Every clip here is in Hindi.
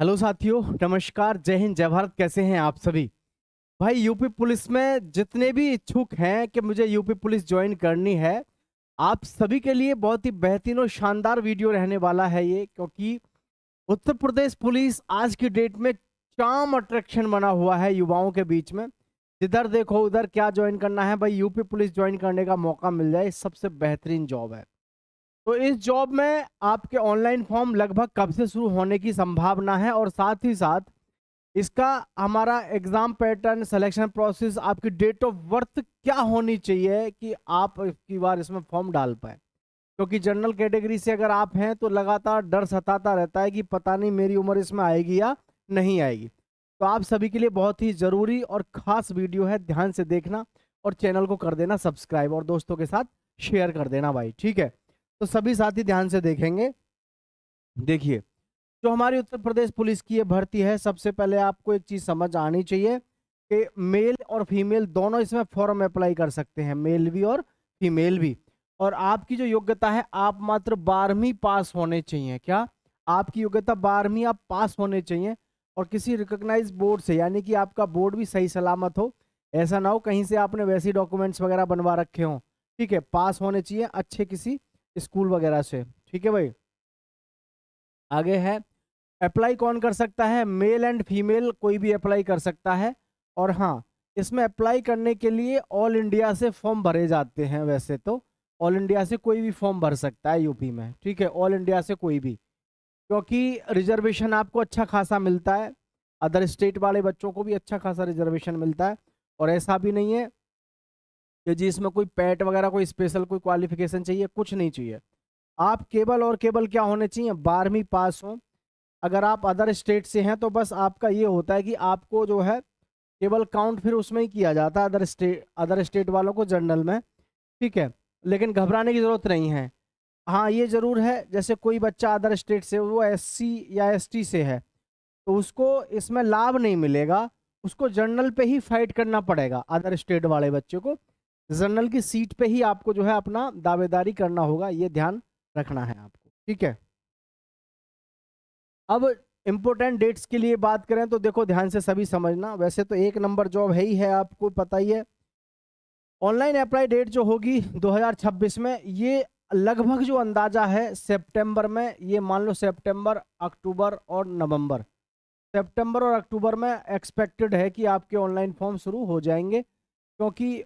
हेलो साथियों, नमस्कार, जय हिंद, जय भारत। कैसे हैं आप सभी? भाई, यूपी पुलिस में जितने भी इच्छुक हैं कि मुझे यूपी पुलिस ज्वाइन करनी है, आप सभी के लिए बहुत ही बेहतरीन और शानदार वीडियो रहने वाला है ये, क्योंकि उत्तर प्रदेश पुलिस आज की डेट में चार्म अट्रैक्शन बना हुआ है युवाओं के बीच में। जिधर देखो उधर क्या ज्वाइन करना है भाई, यूपी पुलिस ज्वाइन करने का मौका मिल जाए, सबसे बेहतरीन जॉब है। तो इस जॉब में आपके ऑनलाइन फॉर्म लगभग कब से शुरू होने की संभावना है, और साथ ही साथ इसका हमारा एग्जाम पैटर्न, सिलेक्शन प्रोसेस, आपकी डेट ऑफ बर्थ क्या होनी चाहिए कि आप की बार इसमें फॉर्म डाल पाए। क्योंकि जनरल कैटेगरी से अगर आप हैं तो लगातार डर सताता रहता है कि पता नहीं मेरी उम्र इसमें आएगी या नहीं आएगी। तो आप सभी के लिए बहुत ही ज़रूरी और ख़ास वीडियो है, ध्यान से देखना और चैनल को कर देना सब्सक्राइब और दोस्तों के साथ शेयर कर देना भाई, ठीक है? तो सभी साथी ध्यान से देखेंगे। देखिए, जो हमारी उत्तर प्रदेश पुलिस की ये भर्ती है, सबसे पहले आपको एक चीज़ समझ आनी चाहिए कि मेल और फीमेल दोनों इसमें फॉर्म अप्लाई कर सकते हैं, मेल भी और फीमेल भी। और आपकी जो योग्यता है, आप मात्र 12वीं पास होने चाहिए। क्या आपकी योग्यता 12वीं आप पास होने चाहिए, और किसी रिकॉग्नाइज बोर्ड से, यानी कि आपका बोर्ड भी सही सलामत हो। ऐसा ना हो कहीं से आपने वैसे डॉक्यूमेंट्स वगैरह बनवा रखे हों। ठीक है, पास होने चाहिए अच्छे किसी स्कूल वगैरह से। ठीक है भाई, आगे है अप्लाई कौन कर सकता है? मेल एंड फीमेल कोई भी अप्लाई कर सकता है। और हाँ, इसमें अप्लाई करने के लिए ऑल इंडिया से फॉर्म भरे जाते हैं। वैसे तो ऑल इंडिया से कोई भी फॉर्म भर सकता है यूपी में, ठीक है, ऑल इंडिया से कोई भी, क्योंकि रिजर्वेशन आपको अच्छा खासा मिलता है। अदर स्टेट वाले बच्चों को भी अच्छा खासा रिजर्वेशन मिलता है। और ऐसा भी नहीं है कि जी इसमें कोई पैट वगैरह, कोई स्पेशल कोई क्वालिफिकेशन चाहिए, कुछ नहीं चाहिए। आप केवल और केवल क्या होने चाहिए? 12वीं पास हो। अगर आप अदर स्टेट से हैं तो बस आपका ये होता है कि आपको जो है केवल काउंट फिर उसमें ही किया जाता है, अदर स्टेट वालों को जनरल में। ठीक है, लेकिन घबराने की जरूरत नहीं है। हाँ, ये जरूर है, जैसे कोई बच्चा अदर स्टेट से, वो एससी या एसटी से है, तो उसको इसमें लाभ नहीं मिलेगा। उसको जनरल पे ही फाइट करना पड़ेगा। अदर स्टेट वाले बच्चे को जनरल की सीट पे ही आपको जो है अपना दावेदारी करना होगा, ये ध्यान रखना है आपको, ठीक है? अब इम्पोर्टेंट डेट्स के लिए बात करें तो देखो, ध्यान से सभी समझना। वैसे तो एक नंबर जॉब है ही है, आपको पता ही है। ऑनलाइन अप्लाई डेट जो होगी 2026 में, ये लगभग जो अंदाजा है सितंबर में, ये मान लो सितंबर, अक्टूबर और नवंबर। सितंबर और अक्टूबर में एक्सपेक्टेड है कि आपके ऑनलाइन फॉर्म शुरू हो जाएंगे, क्योंकि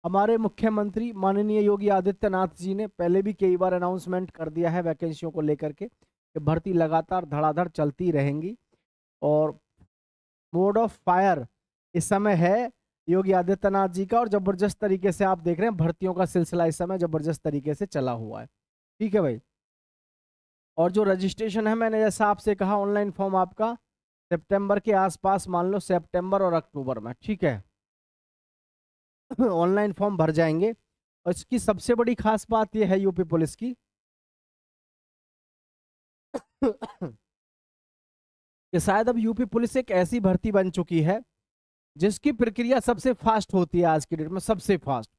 हमारे मुख्यमंत्री माननीय योगी आदित्यनाथ जी ने पहले भी कई बार अनाउंसमेंट कर दिया है वैकेंसियों को लेकर के, कि भर्ती लगातार धड़ाधड़ चलती रहेंगी। और मोड ऑफ फायर इस समय है योगी आदित्यनाथ जी का, और जबरदस्त तरीके से आप देख रहे हैं भर्तियों का सिलसिला इस समय जबरदस्त तरीके से चला हुआ है। ठीक है भाई, और जो रजिस्ट्रेशन है, मैंने जैसा आपसे कहा, ऑनलाइन फॉर्म आपका सितंबर के आसपास, मान लो सितंबर और अक्टूबर में, ठीक है, ऑनलाइन फॉर्म भर जाएंगे। और इसकी सबसे बड़ी खास बात यह है यूपी पुलिस की कि शायद अब यूपी पुलिस एक ऐसी भर्ती बन चुकी है जिसकी प्रक्रिया सबसे फास्ट होती है आज की डेट में, सबसे फास्ट।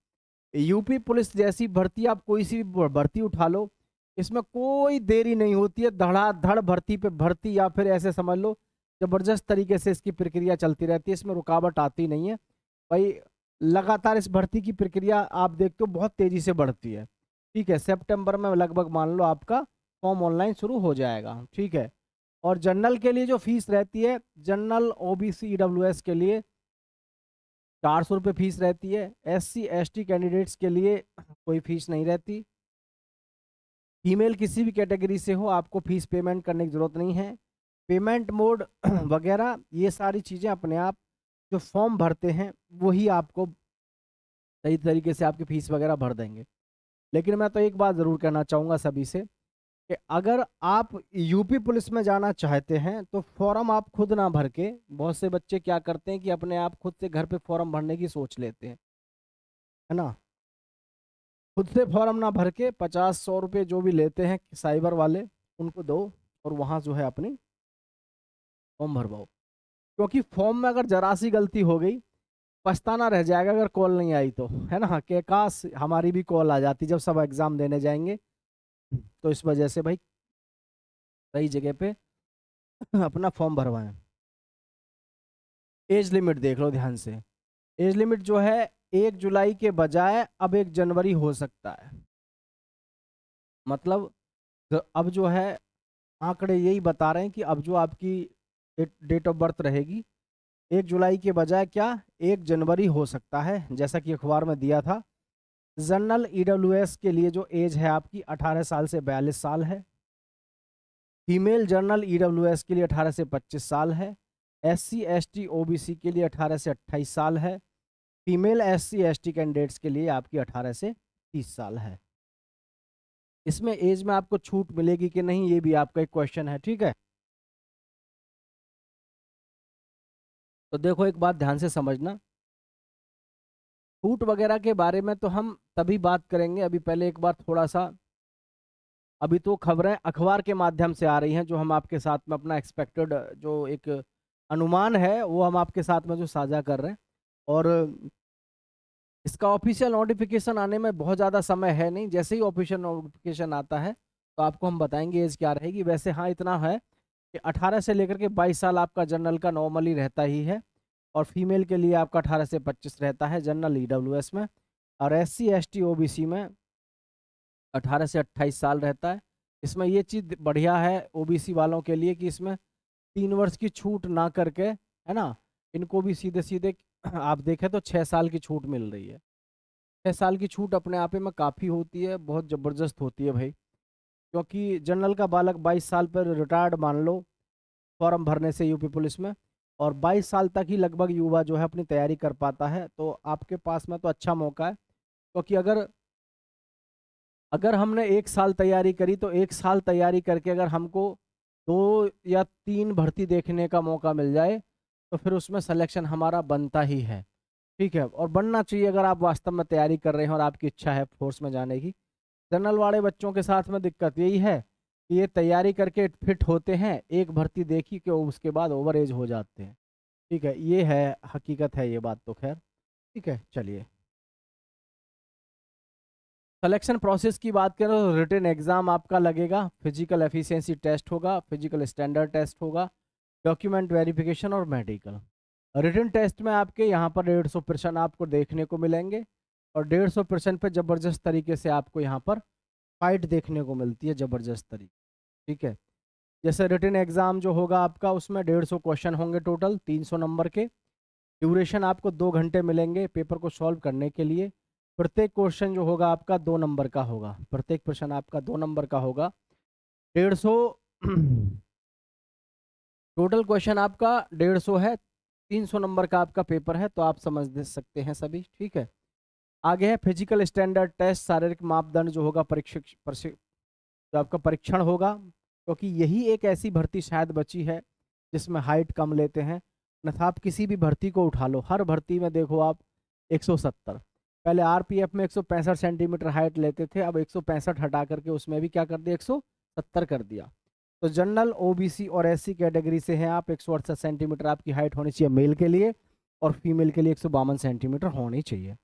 यूपी पुलिस जैसी भर्ती, आप कोई सी भी भर्ती उठा लो, इसमें कोई देरी नहीं होती है, धड़ाधड़ भर्ती पे भर्ती, या फिर ऐसे समझ लो जबरदस्त तरीके से इसकी प्रक्रिया चलती रहती है, इसमें रुकावट आती नहीं है भाई। लगातार इस भर्ती की प्रक्रिया आप देखते हो बहुत तेजी से बढ़ती है। ठीक है, सितंबर में लगभग मान लो आपका फॉर्म ऑनलाइन शुरू हो जाएगा, ठीक है। और जनरल के लिए जो फीस रहती है, जनरल ओबीसी ईडब्ल्यूएस के लिए 400 रुपये फीस रहती है। एससी एसटी कैंडिडेट्स के लिए कोई फीस नहीं रहती। फीमेल किसी भी कैटेगरी से हो, आपको फीस पेमेंट करने की ज़रूरत नहीं है। पेमेंट मोड वगैरह ये सारी चीज़ें अपने आप, जो फॉर्म भरते हैं वही आपको सही तरीके से आपकी फीस वगैरह भर देंगे। लेकिन मैं तो एक बात ज़रूर कहना चाहूँगा सभी से कि अगर आप यूपी पुलिस में जाना चाहते हैं तो फॉर्म आप खुद ना भर के, बहुत से बच्चे क्या करते हैं कि अपने आप खुद से घर पे फॉर्म भरने की सोच लेते हैं, है ना? खुद से फॉर्म ना भर के 50-100 रुपये जो भी लेते हैं साइबर वाले, उनको दो, और वहाँ जो है अपनी फॉर्म भरवाओ। क्योंकि फॉर्म में अगर जरा सी गलती हो गई, पछताना रह जाएगा अगर कॉल नहीं आई तो, है ना? कि काश हमारी भी कॉल आ जाती जब सब एग्जाम देने जाएंगे। तो इस वजह से भाई सही जगह पे अपना फॉर्म भरवाएं। एज लिमिट देख लो ध्यान से। एज लिमिट जो है 1 जुलाई के बजाय अब 1 जनवरी हो सकता है। मतलब अब जो है आंकड़े यही बता रहे हैं कि अब जो आपकी डेट ऑफ बर्थ रहेगी 1 जुलाई के बजाय क्या 1 जनवरी हो सकता है, जैसा कि अखबार में दिया था। जनरल ईडब्ल्यूएस के लिए जो एज है आपकी 18 साल से 42 साल है। फीमेल जनरल ईडब्ल्यूएस के लिए 18 से 25 साल है। एससी एसटी ओबीसी के लिए 18 से 28 साल है। फीमेल एससी एसटी कैंडिडेट्स के लिए आपकी 18 से 30 साल है। इसमें एज में आपको छूट मिलेगी कि नहीं, ये भी आपका एक क्वेश्चन है, ठीक है। तो देखो एक बात ध्यान से समझना, छूट वगैरह के बारे में तो हम तभी बात करेंगे। अभी पहले एक बार थोड़ा सा, अभी तो खबरें अखबार के माध्यम से आ रही हैं, जो हम आपके साथ में अपना एक्सपेक्टेड जो एक अनुमान है वो हम आपके साथ में जो साझा कर रहे हैं। और इसका ऑफिशियल नोटिफिकेशन आने में बहुत ज़्यादा समय है नहीं, जैसे ही ऑफिशियल नोटिफिकेशन आता है तो आपको हम बताएंगे एज क्या रहेगी। वैसे हाँ इतना है कि 18 से लेकर के 22 साल आपका जनरल का नॉर्मली रहता ही है, और फीमेल के लिए आपका 18 से 25 रहता है जनरल ईडब्ल्यूएस में, और एससी एसटी ओबीसी में 18 से 28 साल रहता है। इसमें ये चीज़ बढ़िया है ओबीसी वालों के लिए कि इसमें 3 वर्ष की छूट ना करके, है ना, इनको भी सीधे सीधे आप देखें तो 6 साल की छूट मिल रही है। 6 साल की छूट अपने आप में काफ़ी होती है, बहुत ज़बरदस्त होती है भाई। क्योंकि जनरल का बालक 22 साल पर रिटायर्ड मान लो फॉर्म भरने से यूपी पुलिस में, और 22 साल तक ही लगभग युवा जो है अपनी तैयारी कर पाता है। तो आपके पास में तो अच्छा मौका है, क्योंकि अगर अगर हमने 1 साल तैयारी करी तो 1 साल तैयारी करके अगर हमको 2 या 3 भर्ती देखने का मौका मिल जाए तो फिर उसमें सिलेक्शन हमारा बनता ही है, ठीक है। और बनना चाहिए अगर आप वास्तव में तैयारी कर रहे हैं और आपकी इच्छा है फोर्स में जाने की। जनरल वाले बच्चों के साथ में दिक्कत यही है कि ये तैयारी करके फिट होते हैं, एक भर्ती देखी कि उसके बाद ओवर एज हो जाते हैं, ठीक है। ये है हकीकत है, ये बात तो खैर ठीक है। चलिए सिलेक्शन प्रोसेस की बात करें तो रिटन एग्जाम आपका लगेगा, फिजिकल एफिशिएंसी टेस्ट होगा, फिजिकल स्टैंडर्ड टेस्ट होगा, डॉक्यूमेंट वेरिफिकेशन और मेडिकल। रिटन टेस्ट में आपके यहाँ पर 150 प्रश्न आपको देखने को मिलेंगे, और 150 प्रश्न पे ज़बरदस्त तरीके से आपको यहाँ पर फाइट देखने को मिलती है, ज़बरदस्त तरीके, ठीक है। जैसे रिटन एग्जाम जो होगा आपका उसमें 150 क्वेश्चन होंगे टोटल 300 नंबर के। ड्यूरेशन आपको 2 घंटे मिलेंगे पेपर को सॉल्व करने के लिए। प्रत्येक क्वेश्चन जो होगा आपका 2 नंबर का होगा, प्रत्येक प्रश्न आपका 2 नंबर का होगा। 150 टोटल क्वेश्चन आपका 150 है, 300 नंबर का आपका पेपर है, तो आप समझ दे सकते हैं सभी, ठीक है। आगे है फिजिकल स्टैंडर्ड टेस्ट, शारीरिक मापदंड जो होगा जो आपका परीक्षण होगा, क्योंकि यही एक ऐसी भर्ती शायद बची है जिसमें हाइट कम लेते हैं। अन्यथा आप किसी भी भर्ती को उठा लो, हर भर्ती में देखो आप 170, पहले आरपीएफ में 165 सेंटीमीटर हाइट लेते थे, अब 165 हटा करके उसमें भी क्या कर दिया 170 कर दिया। तो जनरल ओबीसी और एससी कैटेगरी से हैं आप, 168 सेंटीमीटर आपकी हाइट होनी चाहिए मेल के लिए, और फीमेल के लिए 152 सेंटीमीटर होनी चाहिए।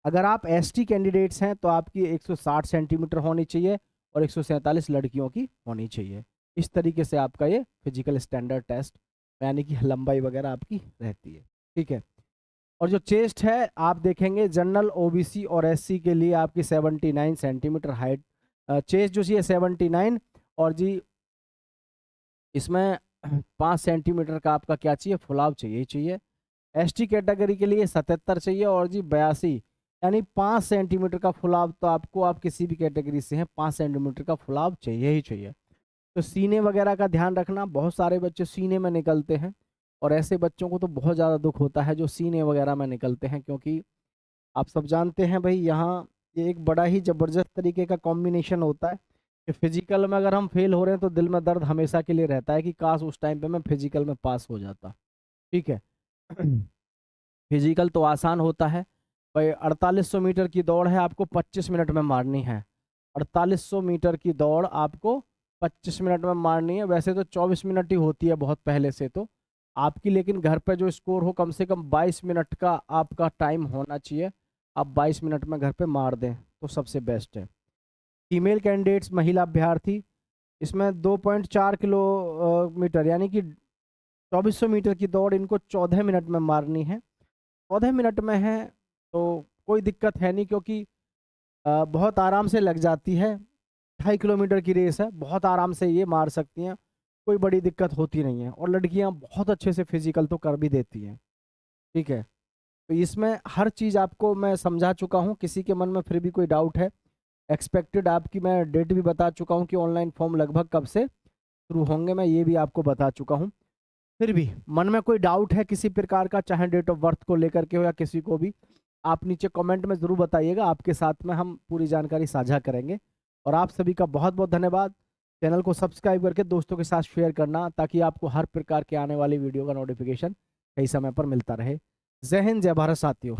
अगर आप एसटी कैंडिडेट्स हैं तो आपकी 160 सेंटीमीटर होनी चाहिए, और 147 लड़कियों की होनी चाहिए। इस तरीके से आपका ये फिजिकल स्टैंडर्ड टेस्ट यानी कि लंबाई वगैरह आपकी रहती है, ठीक है। और जो चेस्ट है आप देखेंगे जनरल ओबीसी और एससी के लिए आपकी 79 सेंटीमीटर हाइट चेस्ट जो चाहिए 79, और जी इसमें 5 सेंटीमीटर का आपका क्या चाहिए फुलाव चाहिए। एसटी कैटेगरी के लिए 77 चाहिए, और जी 82 यानी 5 सेंटीमीटर का फुलाव, तो आपको आप किसी भी कैटेगरी से हैं 5 सेंटीमीटर का फुलाव चाहिए ही चाहिए। तो सीने वगैरह का ध्यान रखना, बहुत सारे बच्चे सीने में निकलते हैं, और ऐसे बच्चों को तो बहुत ज़्यादा दुख होता है जो सीने वगैरह में निकलते हैं, क्योंकि आप सब जानते हैं भाई यहाँ ये एक बड़ा ही ज़बरदस्त तरीके का कॉम्बिनेशन होता है कि फिजिकल में अगर हम फेल हो रहे हैं तो दिल में दर्द हमेशा के लिए रहता है कि काश उस टाइम पे मैं फिजिकल में पास हो जाता, ठीक है। फिजिकल तो आसान होता है भाई, 4800 मीटर की दौड़ है, आपको 25 मिनट में मारनी है। 4800 मीटर की दौड़ आपको 25 मिनट में मारनी है। वैसे तो 24 मिनट ही होती है बहुत पहले से तो आपकी, लेकिन घर पे जो स्कोर हो कम से कम 22 मिनट का आपका टाइम होना चाहिए। आप 22 मिनट में घर पे मार दें तो सबसे बेस्ट है। फीमेल कैंडिडेट्स महिला अभ्यर्थी इसमें 2.4 किलोमीटर यानी कि 2400 मीटर की दौड़ इनको 14 मिनट में मारनी है। 14 मिनट में है तो कोई दिक्कत है नहीं, क्योंकि बहुत आराम से लग जाती है। 2.5 किलोमीटर की रेस है, बहुत आराम से ये मार सकती हैं, कोई बड़ी दिक्कत होती नहीं है। और लड़कियां बहुत अच्छे से फिजिकल तो कर भी देती हैं। ठीक है, तो इसमें हर चीज़ आपको मैं समझा चुका हूँ। किसी के मन में फिर भी कोई डाउट है, एक्सपेक्टेड आपकी मैं डेट भी बता चुका हूँ कि ऑनलाइन फॉर्म लगभग कब से शुरू होंगे, मैं ये भी आपको बता चुका हूँ। फिर भी मन में कोई डाउट है किसी प्रकार का, चाहे डेट ऑफ बर्थ को लेकर के हो या किसी को भी, आप नीचे कमेंट में ज़रूर बताइएगा। आपके साथ में हम पूरी जानकारी साझा करेंगे। और आप सभी का बहुत बहुत धन्यवाद। चैनल को सब्सक्राइब करके दोस्तों के साथ शेयर करना, ताकि आपको हर प्रकार के आने वाली वीडियो का नोटिफिकेशन सही समय पर मिलता रहे। जय हिंद, जय भारत साथियों।